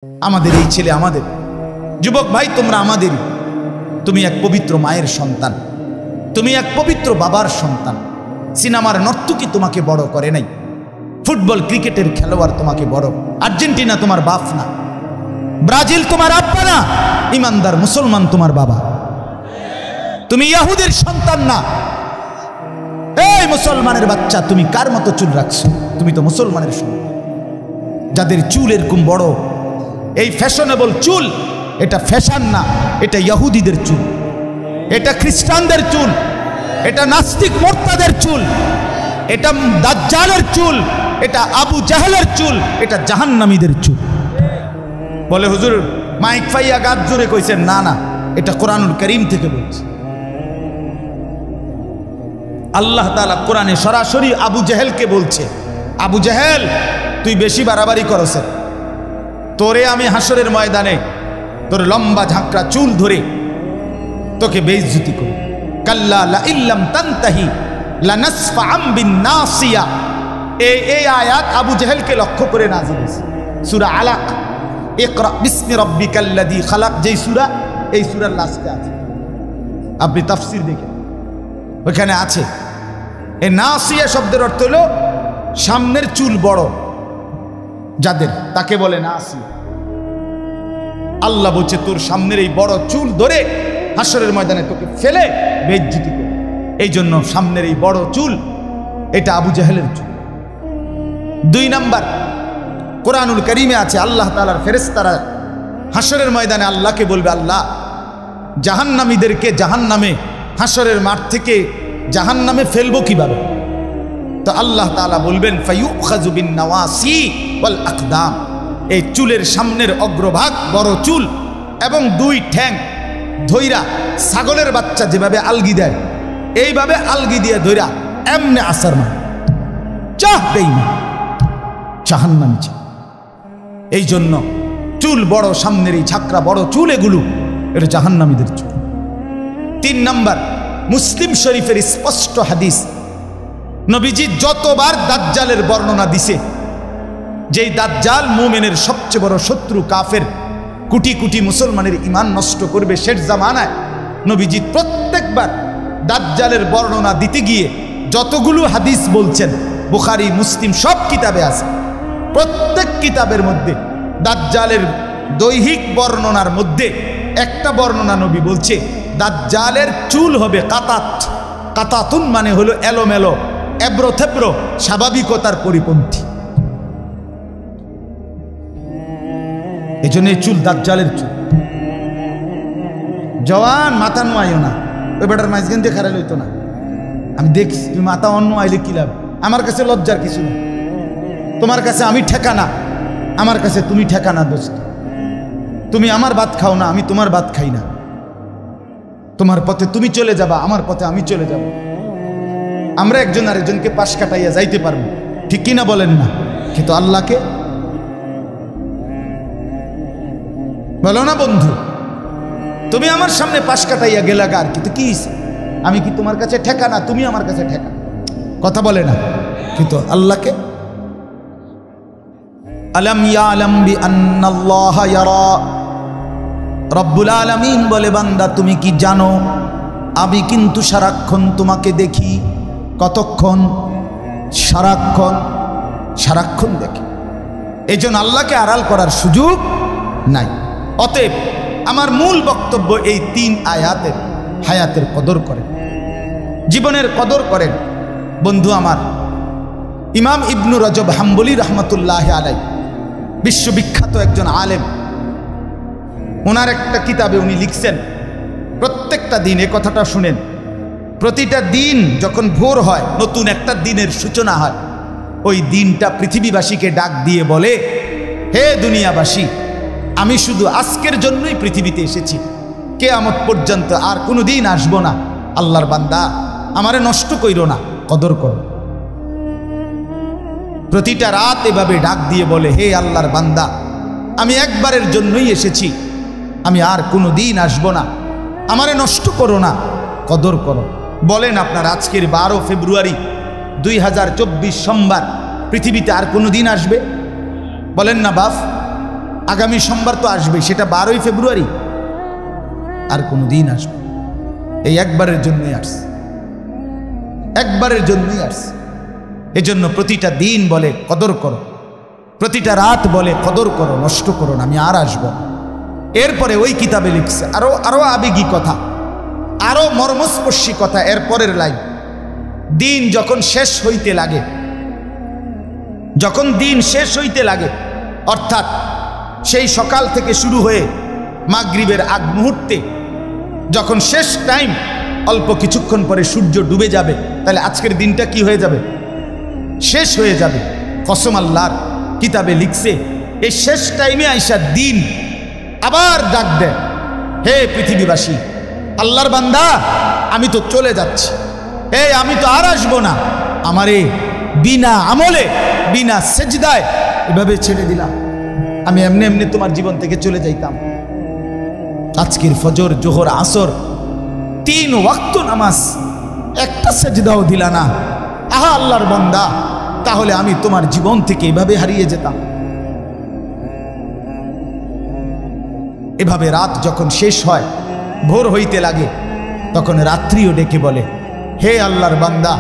আমাদের এই ছেলে আমাদের যুবক ভাই তোমরা আমাদেরই। তুমি এক পবিত্র মায়ের সন্তান, তুমি এক পবিত্র বাবার সন্তান। সিনেমার নর্তকী তোমাকে বড় করে নাই, ফুটবল ক্রিকেটের খেলোয়াড় তোমাকে বড়, আর্জেন্টিনা তোমার বাপ না, ব্রাজিল তোমার আব্বা না, ইমানদার মুসলমান তোমার বাবা। তুমি ইহুদির সন্তান না। এই মুসলমানের বাচ্চা, তুমি কার মতো চুল রাখছো? তুমি তো মুসলমানের সন্তান। যাদের চুল এরকম বড়, এই ফ্যাশনেবল চুল, এটা ফ্যাশন না, এটা ইহুদিদের চুল, এটা খ্রিস্টানদের চুল, এটা নাস্তিক মোর্তাদের চুল, এটা দাজ্জালের চুল, এটা আবু জাহেলের চুল, এটা জাহান্নামীদের চুল। বলে হুজুর মাইক ফাইয়া গাছ জোরে কইছেন, না না, এটা কোরআনুল কারীম থেকে বলছে। আল্লাহ তাআলা কোরআনে সরাসরি আবু জাহেলকে বলছে, আবু জাহেল তুই বেশি বাড়াবাড়ি করছ, তোরে আমি হাসরের ময়দানে তোর লম্বা ঝাঁকড়া চুল ধরে তোকে বেইজ্জতি করব। কাল্লা লা ইল্লাম তানতাহি লানাসফাআম বিন-নাসিয়া। এই আয়াত আবু জাহেলকে লক্ষ্য করে নাযিল হয়েছে। সূরা আলাক, ইকরা বিসমি রাব্বিকাল্লাযী খালাক, যেই সূরা, এই সূরার লাস্টে আছে। আপনি তাফসীর দেখেন, ওখানে আছে। এই নাসিয়া শব্দের অর্থ হলো সামনের চুল বড় যাদের, তাকে বলে নাসিয়া। আল্লাহ বলছে তোর সামনের এই বড় চুল ধরে হাসরের ময়দানে তোকে ফেলে বেইজ্জতি করবে। এই জন্য সামনের এই বড় চুল, এটা আবু জাহেলের চুল। 2 নাম্বার, কোরআনুল কারীমে আছে আল্লাহ তাআলার ফেরেশতারা হাসরের ময়দানে আল্লাহকে বলবে, আল্লাহ জাহান্নামীদেরকে জাহান্নামে, হাসরের মাঠ থেকে জাহান্নামে ফেলবো কিভাবে? তো আল্লাহ তাআলা বলবেন ফায়ুখাযু বিন-নাওয়াসি ওয়াল আকদাম। এই চুলের সামনের অগ্রভাগ বড় চুল এবং 2 ঠ্যাং ধইরা ছাগলের বাচ্চা যেভাবে আলগি দেয়, এইভাবে আলগি দিয়ে ধইরা এমনে আসার মা চাহ দেই না, জাহান্নামী চাহ। এই জন্য চুল বড়, সামনের এই ঝাঁকড়া বড় চুল, এগুলো এটা জাহান্নামীদের চুল। 3 নাম্বার, মুসলিম শরীফের স্পষ্ট হাদিস, নবীজি যতবার দাজ্জালের বর্ণনা দিছে, যেই দাজ্জাল মুমিনের সবচেয়ে বড় শত্রু, কাফের, কোটি কোটি মুসলমানের ঈমান নষ্ট করবে শেষ জামানায়, নবীজি প্রত্যেকবার দাজ্জালের বর্ণনা দিতে গিয়ে যতগুলো হাদিস বলছেন, বুখারী মুসলিম সব কিতাবে আছে, প্রত্যেক কিতাবের মধ্যে দাজ্জালের দৈহিক বর্ণনার মধ্যে একটা বর্ণনা নবী বলছে, দাজ্জালের চুল হবে কাতাত। কাতাতুন মানে হলো এলোমেলো, এবড়ো থেবড়ো, স্বাভাবিকতার পরিপন্থী। এই জন্য চুল দাজ্জালের চুল। জওয়ান মাথা নোয়াইও না, ওই বেটার মাঝখান দিয়ে খারাপ হইতো না। আমি দেখছি তুমি মাথা অন্য আইলে কি লাভ? আমার কাছে লজ্জার কিছু না, তোমার কাছে আমি ঠেকানা, আমার কাছে তুমি ঠেকানা। দোস্ত, তুমি আমার ভাত খাও না, আমি তোমার ভাত খাই না। তোমার পথে তুমি চলে যাবা, আমার পথে আমি চলে যাব। আমরা একজন আরেকজনকে পাশ কাটাইয়া যাইতে পারবো, ঠিক কিনা বলেন না? কিন্তু আল্লাহকে বলো না, বন্ধু তুমি আমার সামনে পাশ কাটাইয়া গেলা গার, কিন্তু কি আমি কি তোমার কাছে ঠেকানা? তুমি আমার কাছে ঠেকানা, কথা বলে না। কিন্তু আল্লাহকে, আলাম ইয়ালাম বিআন্নাল্লাহা ইয়ারা, রব্বুল আলামিন বলে, বান্দা তুমি কি জানো আমি কিন্তু সারাক্ষণ তোমাকে দেখি। কতক্ষণ? সারাক্ষণ, সারাক্ষণ দেখি। এই জন্য আল্লাহকে আড়াল করার সুযোগ নাই। অতএব আমার মূল বক্তব্য এই 3 আয়াতের, হায়াতের কদর করেন, জীবনের কদর করেন। বন্ধু আমার, ইমাম ইবনু রজব হাম্বলি রহমতুল্লাহ আলাইহি, বিশ্ববিখ্যাত একজন আলেম, ওনার একটা কিতাবে উনি লিখছেন, প্রত্যেকটা দিন, এ কথাটা শুনেন, প্রতিটা দিন যখন ভোর হয়, নতুন একটা দিনের সূচনা হয়, ওই দিনটা পৃথিবীবাসীকে ডাক দিয়ে বলে, হে দুনিয়াবাসী, আমি শুধু আজকের জন্যই পৃথিবীতে এসেছি, কিয়ামত পর্যন্ত আর কোনো দিন আসবো না। আল্লাহর বান্দা, আমারে নষ্ট কইরো না, কদর করো। প্রতিটা রাত এভাবে ডাক দিয়ে বলে, হে আল্লাহর বান্দা, আমি একবারের জন্যই এসেছি, আমি আর কোনো দিন আসবো না, আমারে নষ্ট করো না, কদর করো। বলেন আপনার আজকের 12 ফেব্রুয়ারি 2024 সোমবার পৃথিবীতে আর কোনো দিন আসবে? বলেন না বাপ, আগামী সোমবার তো আসবে, সেটা 12ই ফেব্রুয়ারি, আর কোনো দিন আসবে, এই একবারের জন্যই আসছে, একবারের জন্যই আসছে। এজন্য প্রতিটা দিন বলে কদর করো, প্রতিটা রাত বলে কদর করো, নষ্ট করো না, আমি আর আসব। এরপরে ওই কিতাবে লিখছে আরো আবেগী কথা, আরো মর্মস্পর্শী কথা। এরপরের লাইন, দিন যখন শেষ হইতে লাগে, যখন দিন শেষ হইতে লাগে, অর্থাৎ সেই সকাল থেকে শুরু হয়ে মাগরিবের আগ মুহূর্তে যখন শেষ টাইম, অল্প কিছুক্ষণ পরে সূর্য ডুবে যাবে, তাহলে আজকের দিনটা কি হয়ে যাবে? শেষ হয়ে যাবে। কসম আল্লাহর, কিতাবে লিখছে এই শেষ টাইমে আইসা দিন আবার ডাক দেয়, হে পৃথিবীবাসী, আল্লাহর বান্দা আমি তো চলে যাচ্ছি, এই আমি তো আর আসবো না, আমারে বিনা আমলে বিনা সেজদায় এভাবে ছেড়ে দিলাম, আমি এমনি এমনি তোমার জীবন থেকে চলে যাইতাম। আজকের ফজর, জোহর, আসর 3 ওয়াক্ত নামাজ, একটা সেজদাও দিলা না, আহা আল্লাহর বান্দা, তাহলে আমি তোমার জীবন থেকে এভাবে হারিয়ে যেতাম। এভাবে রাত যখন শেষ হয়, ভোর হইতে লাগে, তখন রাত্রিও ডেকে বলে, হে আল্লাহর বান্দা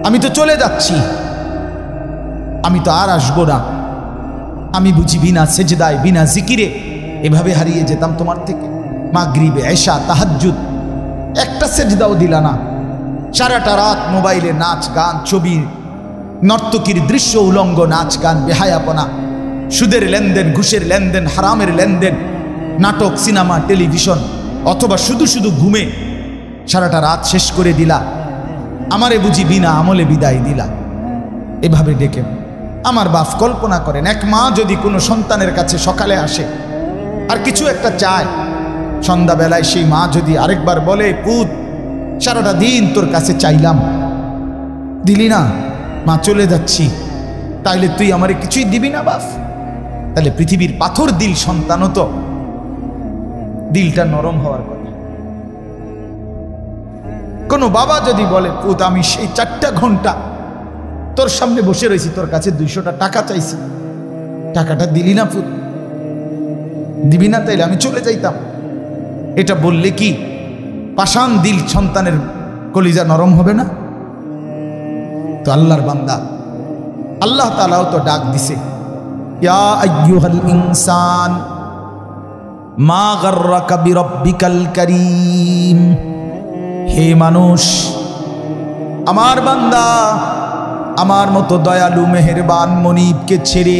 আমি তো চলে যাচ্ছি, আমি তো আর আসবো না, আমি বুঝি বিনা সেজদায় বিনা জিকিরে এভাবে হারিয়ে যেতাম তোমার থেকে। মাগরিবে, এশা, তাহাজ্জুদ একটা সেজদাও দিলা না, সারাটা রাত মোবাইলে নাচ গান, ছবি, নর্তকীর দৃশ্য, উলঙ্গ নাচ গান, বেহায়াপনা, সুদের লেনদেন, ঘুষের লেনদেন, হারামের লেনদেন, নাটক, সিনেমা, টেলিভিশন, অথবা শুধু শুধু ঘুমে সারাটা রাত শেষ করে দিলা, আমারে বুঝি বিনা আমলে বিদায় দিলা। এভাবে ডেকে আমার বাপ কল্পনা করেন, এক মা যদি কোনো সন্তানের কাছে সকালে আসে আর কিছু একটা চায়, সন্ধ্যাবেলায় সেই মা যদি আরেকবার বলে, পুত সারাটা দিন তোর কাছে চাইলাম, দিলি না, মা চলে যাচ্ছি, তাইলে তুই আমারে কিছুই দিবি না বাপ? তাহলে পৃথিবীর পাথর দিল সন্তানও তো দিলটা নরম হওয়ার কথা। কোনো বাবা যদি বলে, পুত আমি সেই 4টা ঘন্টা তোর সামনে বসে রয়েছি, তোর কাছে 200টা টাকা চাইছি, টাকাটা দিলি না পুত, দিবি না, তাইলে আমি চলে যাইতাম, এটা বললে কি পাষাণ দিল সন্তানের কলিজা নরম হবে না? তো আল্লাহর বান্দা, আল্লাহ তাআলাও তো ডাক দিছে, ইয়া আইয়ুহাল ইনসান মা গাররাকা বিরাব্বিকাল কারীম, হে মানুষ, আমার বান্দা, আমার মতো দয়ালু মেহেরবান মনিবকে ছেড়ে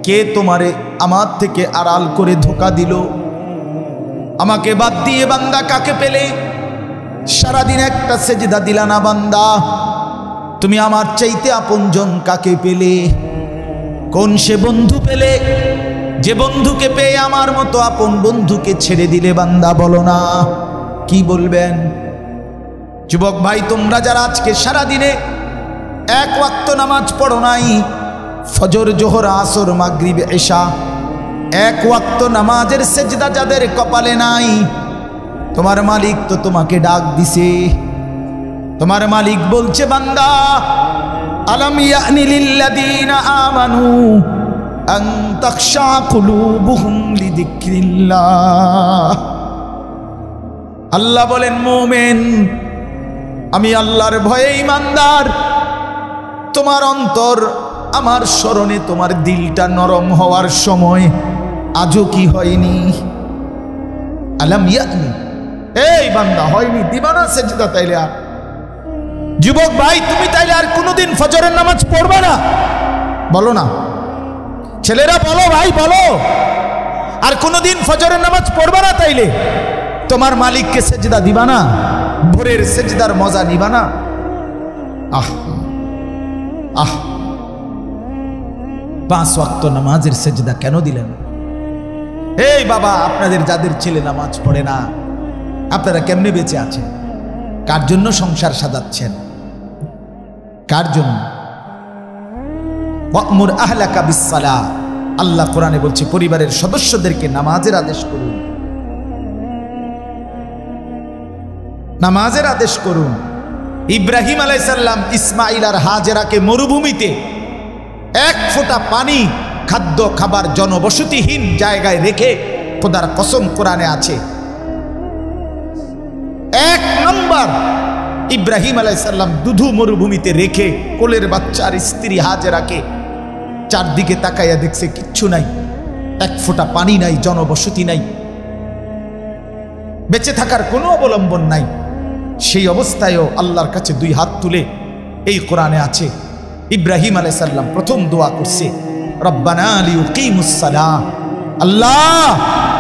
কে তোমারে আমার থেকে আড়াল করে ধোঁকা দিল? আমাকে বাদ দিয়ে বান্দা কাকে পেলে? সারাদিন একটা সেজদা দিলা না বান্দা, তুমি আমার চাইতে আপনজন কাকে পেলে? কোন সে বন্ধু পেলে যে বন্ধুকে পেয়ে আমার মতো আপন বন্ধুকে ছেড়ে দিলে? বান্দা বলো না, কি বলবেন? যুবক ভাই, তোমরা যারা আজকে সারাদিনে 1 ওয়াক্ত নামাজ পড়ো নাই, ফজর, জোহর, আসর, মাগরিব, এশা, 1 ওয়াক্ত নামাজের সেজদা যাদের কপালে নাই, তোমার মালিক তো তোমাকে ডাক দিছে। তোমার মালিক বলছে, বান্দা আলাম ইয়ানি লিল্লাযীনা আমানু আন তাখশা কুলুবুহুম লিযিকরিল্লাহ। আল্লাহ বলেন, মুমিন, আমি আল্লাহর ভয়ে ঈমানদার, তোমার অন্তর আমার স্মরণে, তোমার দিলটা নরম হওয়ার সময় আজও কি হয়নি? আলাম ইয়ানি, এই বান্দা হয়নি, দিবা না সেজদা? তাইলে আর যুবক ভাই, তুমি তাইলে আর কোনোদিন ফজরের নামাজ পড়বে না? বলো না, ছেলেরা বলো, ভাই বলো, আর কোনোদিন ফজরের নামাজ পড়বে না? তাইলে তোমার মালিককে সেজদা দিবা না? ভোরের সেজদার মজা নিবা না? আহ আহ 5 ওয়াক্ত নামাজের সেজদা কেন দিলেন? এই বাবা, আপনাদের যাদের ছেলে নামাজ পড়ে না, আপনারা কেমনে বেঁচে আছেন? কার জন্য সংসার সাজাচ্ছেন? কার জন্য? ওয়া'মুর আহলাকা বিস-সালাহ, আল্লাহ কোরআনে বলছে পরিবারের সদস্যদেরকে নামাজের আদেশ করুন, নামাজের আদেশ করুন। ইব্রাহিম আলাইহিস সালাম ইসমাঈল আর হাজেরাকে মরুভূমিতে 1 ফোঁটা পানি খাদ্য খাবার জনবসতিহীন জায়গায় রেখে খোদার কসম কোরআনে আছে। 1 নম্বর, ইব্রাহিম আলাইহিস সালাম দুধু মরুভূমিতে রেখে কোলের বাচ্চার স্ত্রী হাজেরাকে চারদিকে তাকাইয়া দেখছে কিচ্ছু নাই, 1 ফোঁটা পানি নাই, জনবসতি নাই, বেঁচে থাকার কোনো অবলম্বন নাই। সেই অবস্থায়ও আল্লাহর কাছে 2 হাত তুলে, এই কোরআনে আছে, ইব্রাহিম আলাইহিস সালাম প্রথম দোয়া করছে, রব্বানা লিউকিমুস সালাহ, আল্লাহ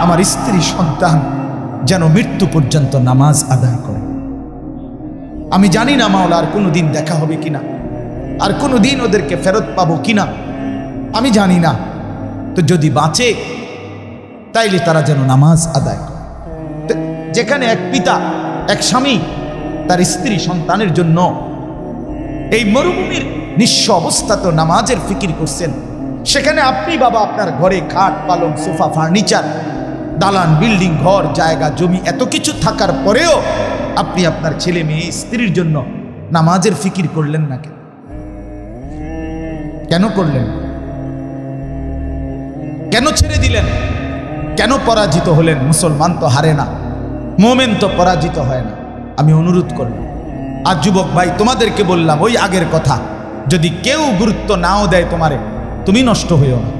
আমার স্ত্রী সন্তান যেন মৃত্যু পর্যন্ত নামাজ আদায় করে। আমি জানি না মাওলা আর কোনোদিন দেখা হবে কিনা, আর কোনোদিন ওদেরকে ফেরত পাবো কিনা, আমি জানি না। তো যদি বাঁচে তাইলে তারা যেন নামাজ আদায় করে। যেখানে এক পিতা, এক স্বামী তার স্ত্রী সন্তানের জন্য এই মরুভূমির নিঃস্ব অবস্থা তো নামাজের ফিকির করছেন, সেখানে আপনি বাবা আপনার ঘরে খাট পালং সোফা ফার্নিচার দালান বিল্ডিং ঘর জায়গা জমি এত কিছু থাকার পরেও আপনি আপনার ছেলে মেয়ে স্ত্রীর জন্য নামাজের ফিকির করলেন না? কেন করলেন? কেন ছেড়ে দিলেন? কেন পরাজিত হলেন? মুসলমান তো হারে না, মোমেন তো পরাজিত হয় না। আমি অনুরোধ করলাম, আর যুবক ভাই তোমাদেরকে বললাম ওই আগের কথা, যদি কেউ গুরুত্ব নাও দেয় তোমারে, তুমি নষ্ট হইও না।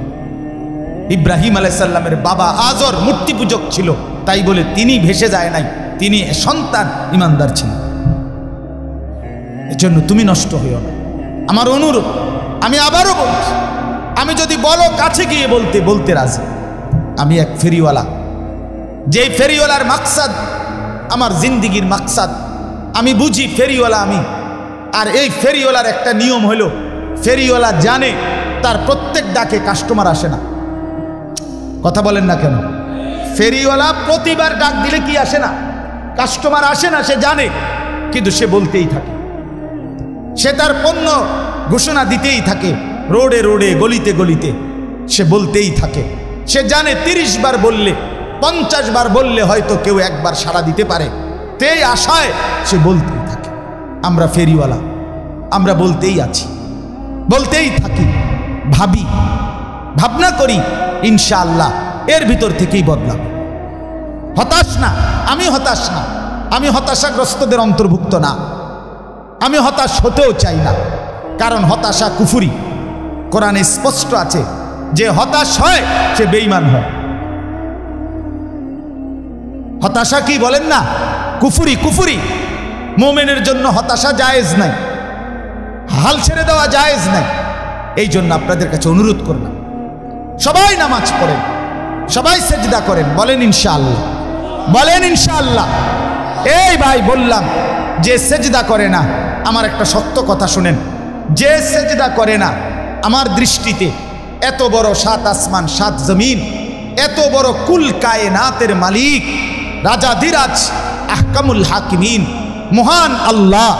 ইব্রাহিম আলাইহিস সালামের বাবা আজর মূর্তি পূজক ছিল, তাই বলে তিনি ভেসে যায় নাই, তিনি সন্তান ইমানদার ছিলেন। এজন্য তুমি নষ্ট হইও না। আমার অনুরোধ, আমি আবারও বলছি, আমি যদি বলো কাছে গিয়ে বলতে বলতে রাজি। আমি এক ফেরিওয়ালা, যে ফেরিওয়ালার মাকসাদ আমার জিন্দিগির মাকসাদ, আমি বুঝি ফেরিওয়ালা আমি। আর এই ফেরিওয়ালার একটা নিয়ম হলো, ফেরিওয়ালা জানে তার প্রত্যেক ডাকে কাস্টমার আসে না। কথা বলেন না কেন? ফেরিওয়ালা প্রতিবার ডাক দিলে কি আসে না? কাস্টমার আসে না, সে জানে, কিন্তু সে বলতেই থাকে, সে তার পণ্য ঘোষণা দিতেই থাকে, রোডে রোডে গলিতে গলিতে সে বলতেই থাকে। সে জানে 30 বার বললে 50 বার বললে হয়তো কেউ একবার সাড়া দিতে পারে, তেই আশায় সে বলতেই থাকে। আমরা ফেরিওয়ালা, আমরা বলতেই আছি, বলতেই থাকি, ভাবি, ভাবনা করি, ইনশাআল্লাহ এর ভিতর থেকেই বদলাবে। হতাশ না, আমি হতাশ না, আমি হতাশাগ্রস্তদের অন্তর্ভুক্ত না, আমি হতাশ হতেও চাই না, কারণ হতাশা কুফরি। কোরআনে স্পষ্ট আছে যে হতাশ হয় সে বেঈমান হয়। হতাশা কি বলেন না? কুফরি, কুফরি। মুমিনের জন্য হতাশা জায়েজ নাই, হাল ছেড়ে দেওয়া জায়েজ নাই। এই জন্য আপনাদের কাছে অনুরোধ করলাম, সবাই নামাজ পড়েন, সবাই সেজদা করেন, বলেন ইনশাআল্লাহ, বলেন ইনশাআল্লাহ। এই ভাই বললাম যে সেজদা করে না, আমার একটা সত্য কথা শুনেন, যে সেজদা করে না আমার দৃষ্টিতে এত বড় 7 আসমান 7 জমিন, এত বড় কুল কায়নাতের মালিক, রাজাধিরাজ, আহকামুল হাকিমিন, মহান আল্লাহ,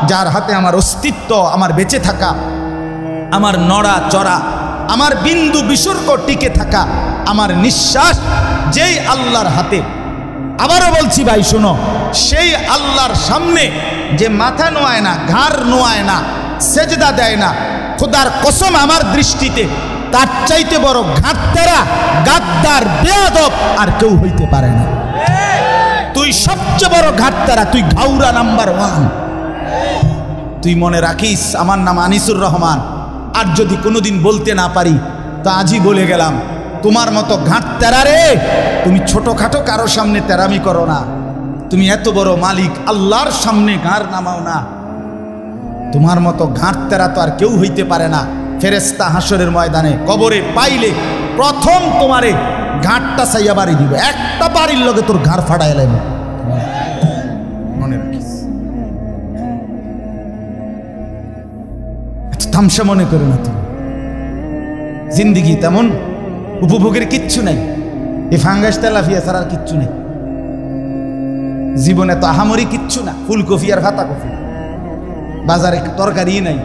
যার হাতে আমার অস্তিত্ব, আমার বেঁচে থাকা, আমার নড়া চড়া, আমার বিন্দু বিসর্গ টিকে থাকা, আমার নিঃশ্বাস যেই আল্লাহর হাতে। আবারও বলছি ভাই শোনো, সেই আল্লাহর সামনে যে মাথা নোয়ায় না, ঘাড় নোয়ায় না, সেজদা দেয় না, খোদার কসম আমার দৃষ্টিতে তার চাইতে বড় ঘাটতেরা, গাদ্দার, বেয়াদব আর কেউ হইতে পারে না। তুই সবচেয়ে বড় ঘাটতেরা, তুই ঘাউরা নাম্বার 1। তুই মনে রাখিস, আমার নাম আনিসুর রহমান, আর যদি কোনোদিন বলতে না পারি তা আজই বলে গেলাম, তোমার মতো ঘাটতেরা রে, তুমি ছোটখাটো কারো সামনে তেরামি করো না, তুমি এত বড় মালিক আল্লাহর সামনে ঘাড় নামাও না। তোমার মতো ঘাটতেরা তো আর কেউ হইতে পারে না। ফেরেশতা হাসরের ময়দানে কবরে পাইলে প্রথম তোমারে ঘাটটা চাইয়া বাড়ি দিবে, একটা বাড়ির লগে তোর ঘাড় ফাটাই এলাম। মনে রাখিস, তামসা মনে করো না। তুমি জিন্দিগি তেমন উপভোগের কিচ্ছু নাই, এই ফাঙ্গাস তেলাফিয়া ছাড়া আর কিচ্ছু নেই জীবনে। তো আহামরি কিচ্ছু না, ফুলকপি আর ভাতা কফি, বাজারে তরকারি নাই,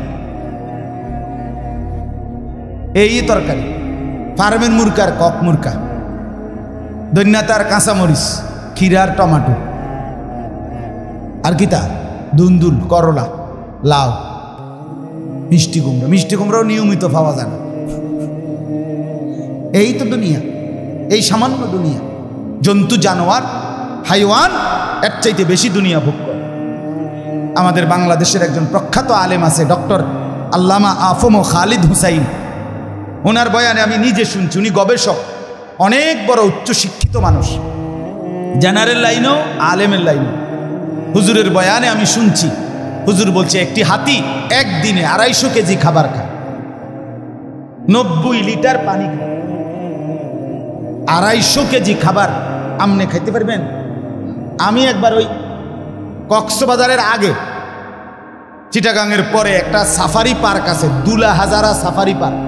এই তরকারি, ফার্মের মুরকার কক মুরকা, দৈন্যাতার কাঁচামরিচ, ক্ষীরার টমাটো, আর কি তা দুন্দুল, করলা, লাউ, মিষ্টি কুমড়া। মিষ্টি কুমড়াও নিয়মিত পাওয়া যায় না, এই তো দুনিয়া, এই সামান্য দুনিয়া। জন্তু জানোয়ার হাইওয়ান এর চাইতে বেশি দুনিয়া ভোগ করে। আমাদের বাংলাদেশের একজন প্রখ্যাত আলেম আছে, ডক্টর আল্লামা আফম খালিদ হুসাইন। ওনার বয়ানে আমি নিজে শুনছি, উনি গবেষক, অনেক বড় উচ্চশিক্ষিত মানুষ, জেনারেল লাইনও আলেমের লাইনও। হুজুরের বয়ানে আমি শুনছি, হুজুর বলছে একটি হাতি একদিনে 250 কেজি খাবার খায়, 90 লিটার পানি খায়। 250 কেজি খাবার আমনে খাইতে পারবেন? আমি একবার ওই কক্সবাজারের আগে চিটাগাংয়ের পরে একটা সাফারি পার্ক আছে, দুলা হাজারা সাফারি পার্ক।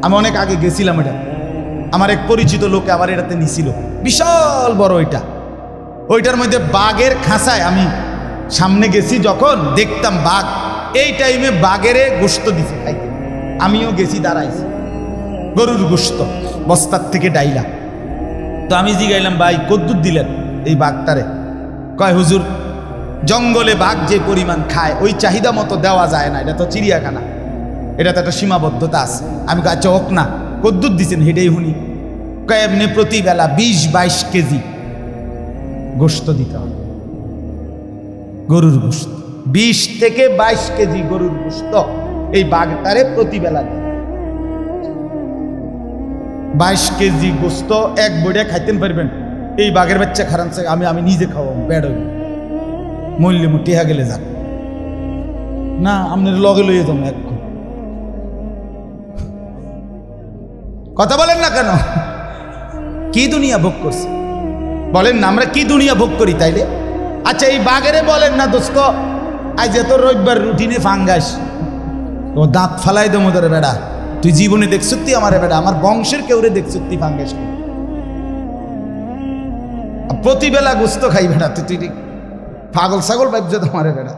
আমি অনেক আগে গেছিলাম, এটা আমার এক পরিচিত লোকে আবার এটাতে নিছিল, বিশাল বড় ওইটা। ওইটার মধ্যে বাঘের খাঁচায় আমি সামনে গেছি, যখন দেখতাম বাঘ, এই টাইমে বাঘেরে গোশত দিছে খাইতে। আমিও গেছি, দাঁড়াইছি, গরুর গোশত বস্তার থেকে ডাইলা। তো আমি জিগাইলাম, ভাই কদ্দুর দিলেন এই বাঘটারে? কয় হুজুর, জঙ্গলে বাঘ যে পরিমাণ খায় ওই চাহিদা মতো দেওয়া যায় না, এটা তো চিড়িয়াখানা, এটা তো একটা সীমাবদ্ধতা আছে। আমি কই আচ্ছা হোক না, কদ্দুর দিচ্ছেন হেডেই হুনি? কয় এমনি প্রতি বেলা 20-22 কেজি গোশত দিতে হবে, গরুর গোশত 20 থেকে 22 কেজি গরুর গোশত এই বাঘটারে প্রতি বেলা দেয়। 22 কেজি গোশত এক বইটা খাইতেন পারবেন? এই বাঘের বাচ্চা খারানছে, আমি নিজে খাওয়াবো, বেড হইব, মূল্য টেহা গেলে যাক না, আপনার লগে লইয়ে যাবো এক। কথা বলেন না কেন? কি দুনিয়া ভোগ করছে বলেন না, আমরা কি দুনিয়া ভোগ করি তাইলে? আচ্ছা এই বাঘেরে বলেন না, দোস্ত আজ এত রবিবার রুটিনে ফাঙ্গাস, ও দাঁত ফালাই দো মোদের বেড়া, তুই জীবনে দেখছতি আমার বেড়া, আমার বংশের কেউরে দেখছতি ফাঙ্গাস, প্রতিবেলা গোস্ত খাই বেড়া, তুই পাগল ছাগল ভাবছ তোমার বেড়া।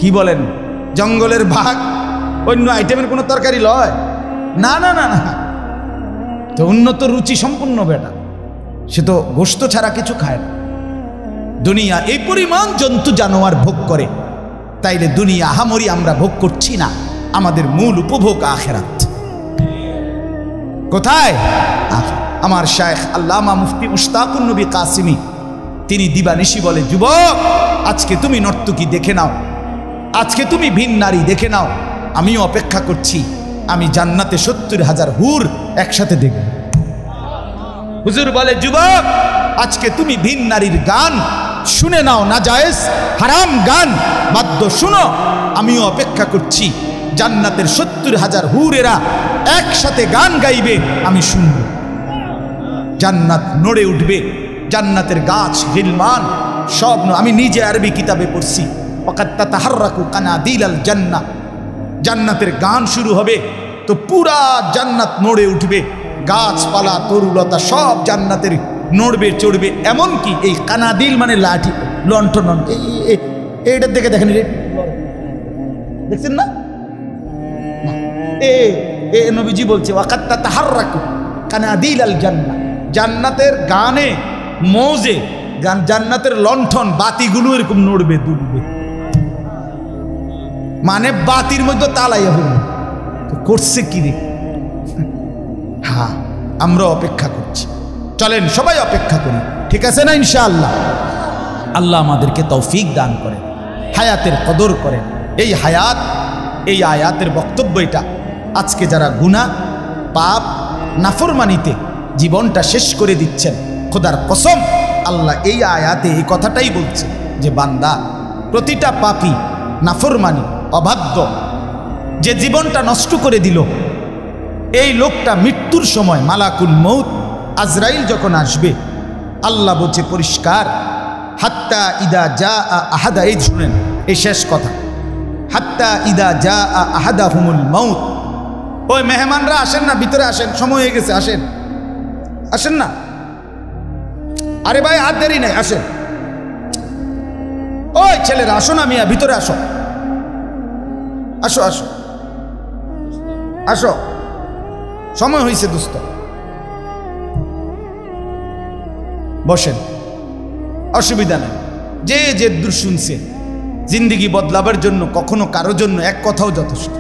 কি বলেন? জঙ্গলের বাঘ অন্য আইটেমের কোনো তরকারি লয় না, না না না, তো উন্নত রুচি সম্পূর্ণ বেটা, সে তো গোশত ছাড়া কিছু খায় না। দুনিয়া এই পরিমাণ জন্তু জানোয়ার ভোগ করে, তাইলে দুনিয়া আহামরি আমরা ভোগ করছি না, আমাদের মূল উপভোগ আখিরাত। কোথায়? আমার শায়েখ আল্লামা মুফতি মুশতাকুন নবী কাসিমি তিনি দিবানিশি বলে, যুবক আজকে তুমি নর্তকী দেখে নাও, আজকে তুমি ভিন নারী দেখে নাও, আমিও অপেক্ষা করছি, আমি জান্নাতে 70,000 হুর একসাথে দেখব। হুজুর বলে, যুবক আজকে তুমি ভিন নারীর গান শুনে নাও, নাজায়েজ হারাম গান বাদ্য শুনো, আমিও অপেক্ষা করছি, জান্নাতের 70,000 হুরেরা একসাথে গান গাইবে, আমি শুনব, জান্নাত নড়ে উঠবে, জান্নাতের গাছ গিলমান সব। আমি নিজে আরবি কিতাবে পড়ছি, ওয়াকাত তাতাহাররাকু কানাদিলাল জান্নাহ, জান্নাতের গান শুরু হবে তো পুরা জান্নাত নড়ে উঠবে, গাছপালা তরুলতা সব জান্নাতের নড়বে চড়বে। এমনকি এই কানাদিল মানে লাঠি, লণ্ঠন, এইটার দেখে দেখেন, দেখছেন না? এ নবীজি বলছে ওয়াকাত তাতাহাররাকু কানাদিলাল জান্নাহ, জান্নাতের গানে মৌজে জান্নাতের লণ্ঠন বাতিগুলো এরকম নড়বে দুলবে, মানে বাতির মধ্যে তালাইয়া হইল। করছে কি রে? হ্যাঁ, আমরা অপেক্ষা করছি, চলেন সবাই অপেক্ষা করি, ঠিক আছে না? ইনশাআল্লাহ আল্লাহ আমাদেরকে তৌফিক দান করেন, হায়াতের কদর করেন। এই হায়াত, এই আয়াতের বক্তব্য এটা। আজকে যারা গুনাহ পাপ নাফরমানিতে জীবনটা শেষ করে দিচ্ছেন, খোদার কসম আল্লাহ এই আয়াতে এই কথাটাই বলছে যে বান্দা, প্রতিটা পাপী নাফরমানি অবাধ্য যে জীবনটা নষ্ট করে দিল, এই লোকটা মৃত্যুর সময় মালাকুল মউত আজরাইল যখন আসবে, আল্লাহ বলছে পরিষ্কার, হাত্তা ইদা জা আহাদা, এই শুনেন এই শেষ কথা, হাত্তা ইদা জা আহাদাহুমুল মউত, ওই মেহমানরা আসেন না, ভিতরে আসেন, সময় হয়ে গেছে, আসেন আসেন না, আরে ভাই আর দেরি নাই, আসেন, ওই ছেলেরা আসো না মিয়া, ভিতরে আসো, আসো আসো আসো, সময় হয়েছে দোস্ত, বসেন, অসুবিধা নেই। যে দূর শুনছে, জিন্দিগি বদলাবার জন্য কখনো কারো জন্য এক কথাও যথেষ্ট।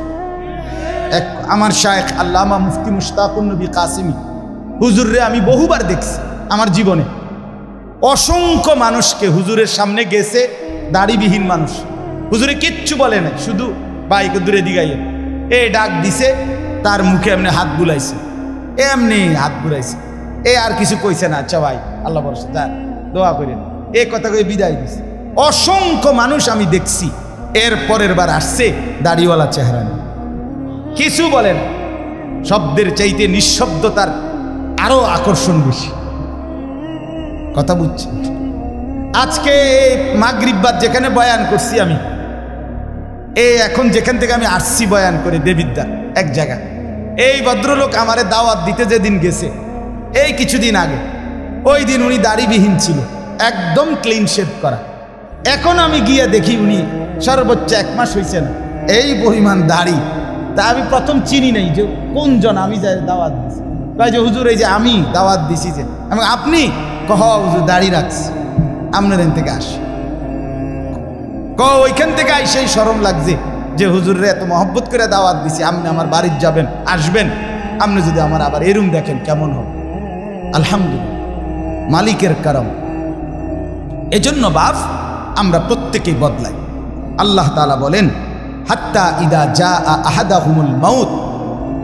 এক আমার শায়েখ আল্লামা মুফতি মুশতাকুন নবী কাসিমি হুজুররে আমি বহুবার দেখছি আমার জীবনে। অসংখ্য মানুষকে হুজুরের সামনে গেছে, দাড়িবিহীন মানুষ, হুজুরে কিচ্ছু বলে না, শুধু বাইক দূরে দিগাইয়ে এ ডাক দিছে, তার মুখে এমনি হাত বুলাইছে, এমনি হাত বুলাইছে, এ আর কিছু কইছে না, আচ্ছা ভাই আল্লাহ ভরসা যা দোয়া করেন, এ কথা কয়ে বিদায় দিছে। অসংখ্য মানুষ আমি দেখছি, এর পরের বার আসছে দাড়িওয়ালা চেহারা নেই, কিছু বলেন, শব্দের চাইতে নিঃশব্দতার আরো আকর্ষণ বেশি। কথা বুঝছি? আজকে মাগরিব বাদ যেখানে বয়ান করছি আমি, এখন যেখান থেকে আমি আসছি বয়ান করে দেবিদ্যার এক জায়গা, এই ভদ্রলোক আমারে দাওয়াত দিতে যেদিন গেছে, এই কিছুদিন আগে, ওই দিন উনি দাড়িবিহীন ছিল, একদম ক্লিন শেভ করা। এখন আমি গিয়ে দেখি উনি সর্বোচ্চ 1 মাস হয়েছে না, এই পরিমাণ দাড়ি। তা আমি প্রথম চিনি নাই যে কোনজন আমি যাই দাওয়াত দিছি, তাই যে হুজুর এই যে আমি দাওয়াত দিছি, যে আমি আপনি কহ হুজুর দাড়ি রাখছি, আপনার থেকে আসি, ওইখান থেকে আইসেই শরম লাগছে যে হুজুরে এত মহব্বত করে দাওয়াত দিছি, আপনি আমার বাড়ির যাবেন, আসবেন, আপনি যদি আমার আবার এরম দেখেন কেমন হবে। আলহামদুলিল্লাহ, মালিকের কারম। এজন্য বাপ আমরা প্রত্যেকেই বদলাই। আল্লাহ তাআলা বলেন, হাত্তা ইদা জা আহাদাহুমুল মাউত,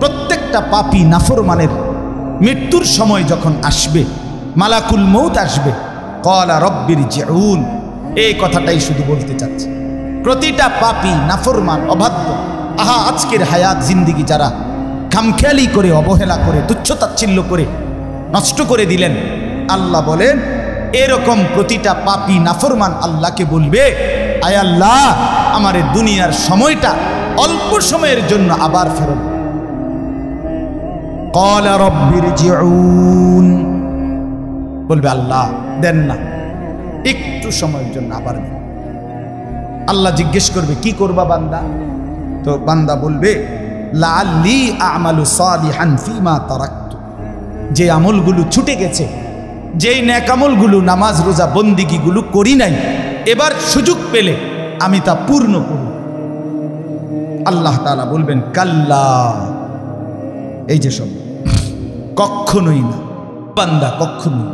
প্রত্যেকটা পাপী নাফরমানের মৃত্যুর সময় যখন আসবে, মালাকুল মউত আসবে, ক্বালা রব্বিরজিউন, এই কথাটাই শুধু বলতে চাচ্ছে। প্রতিটা পাপী নাফরমান অবাধ্য, আহা আজকের হায়াত জিন্দিগি যারা খামখেয়ালি করে, অবহেলা করে, তুচ্ছতাচ্ছিল্য করে নষ্ট করে দিলেন, আল্লাহ বলেন এরকম প্রতিটা পাপী নাফরমান আল্লাহকে বলবে, আয় আল্লাহ আমার দুনিয়ার সময়টা অল্প সময়ের জন্য আবার ফেরত। ক্বালা রব্বিরজিউন, বলবে আল্লাহ দেন না, একটু সময়ের জন্য আবার দেন। আল্লাহ জিজ্ঞেস করবে কি করবা বান্দা? তো বান্দা বলবে লাআল্লি আমালু সালিহান ফিমা তারাকতু, যে আমলগুলো ছুটে গেছে, যেই নেক আমলগুলো নামাজ রোজা বন্দিগিগুলো করি নাই, এবার সুযোগ পেলে আমি তা পূর্ণ করব। আল্লাহ তাআলা বলবেন কাল্লা, এই যে সব কখনোই না বান্দা, কখনোই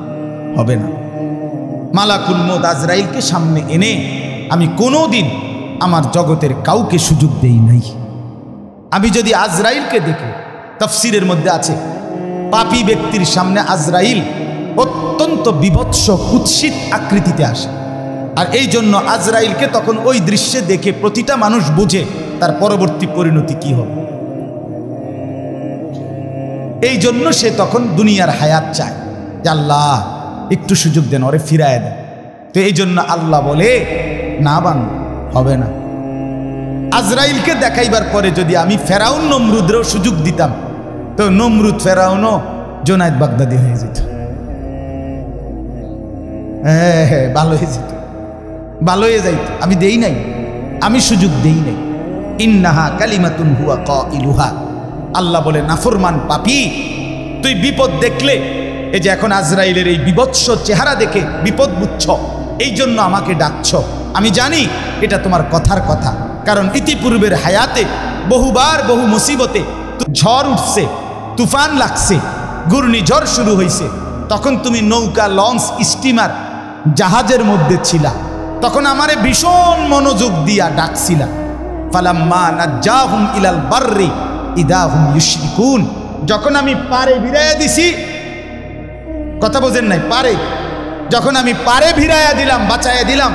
হবে না। মালাকুল মউত আজরাইলকে সামনে এনে আমি কোনোদিন আমার জগতের কাউকে সুযোগ দেই নাই। আমি যদি আজরাইলকে দেখি, তাফসীরের মধ্যে আছে পাপী ব্যক্তির সামনে আজরাইল অত্যন্ত বিভৎস কুৎসিত আকৃতিতে আসে, আর এই জন্য আজরাইলকে তখন ওই দৃশ্যে দেখে প্রতিটা মানুষ বুঝে তার পরবর্তী পরিণতি কি হবে। এই জন্য সে তখন দুনিয়ার হায়াত চায়, যে আল্লাহ একটু সুযোগ দেন, ওরে ফিরায় দেন। তো এই জন্য আল্লাহ বলে না বান্দা, হবে না। আজরাইলকে দেখাইবার পরে যদি আমি ফেরাউন নমরুদেরও সুযোগ দিতাম, তো নমরুদ ফেরাউনও জোনায়েদ বাগদাদি হয়ে যেত। হ্যাঁ, ভালো হয়ে যেত, ভালো হয়ে যাইত। আমি দেই নাই, আমি সুযোগ দেই নাই। ইন্নাহা কালিমাতুন হুয়া কাইলুহা, আল্লাহ বলে নাফরমান পাপী, তুই বিপদ দেখলে, এই যে এখন আজরাইলের এই বিভৎস চেহারা দেখে বিপদ বুঝছ, এই জন্য আমাকে ডাকছ। আমি জানি এটা তোমার কথার কথা, কারণ ইতিপূর্বের হায়াতে বহুবার বহু মুসিবতে ঝড় উঠছে, তুফান লাগছে, ঘূর্ণিঝড় শুরু হয়েছে, তখন তুমি নৌকা, লঞ্চ, স্টিমার, জাহাজের মধ্যে ছিলা, তখন আমারে ভীষণ মনোযোগ দিয়া ডাকছিলা। ফালাম্মা নাজ্জাহুম ইলাল বাররি ইদা হুম ইউশরিকুন, যখন আমি পারে ভিড়াইয়া দিছি, কথা বোঝেন নাই, পারে যখন আমি পারে ভিড়াইয়া দিলাম, বাঁচাইয়া দিলাম,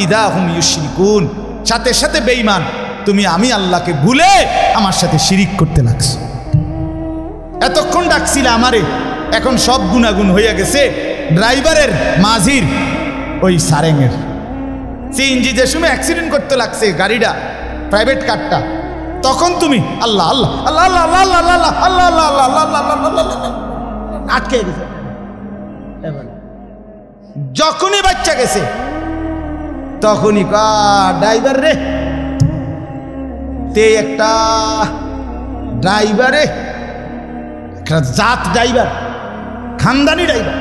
ইদা হুম ইউশরিকুন, সাথে সাথে বেঈমান তুমি আমি আল্লাহকে ভুলে আমার সাথে শিরিক করতে লাগছো। এতক্ষণ ডাকছিলা আমারে, এখন সব গুণাগুণ হইয়া গেছে ড্রাইভারের, মাঝির, ওই সারেঙের। সিএনজি যে সময় অ্যাক্সিডেন্ট করতে লাগছে গাড়িটা, প্রাইভেট কারটা, তখন তুমি আল্লাহ আল্লাহ আল্লাহ আল্লাহ আল্লাহ আল্লাহ আল্লাহ আল্লাহ আল্লাহ আল্লাহ আল্লাহ আটকে গেছে। যখনই বাচ্চা গেছে তখনই ড্রাইভার রে, তে একটা ড্রাইভারে, একটা জাত ড্রাইভার, খানদানি ড্রাইভার,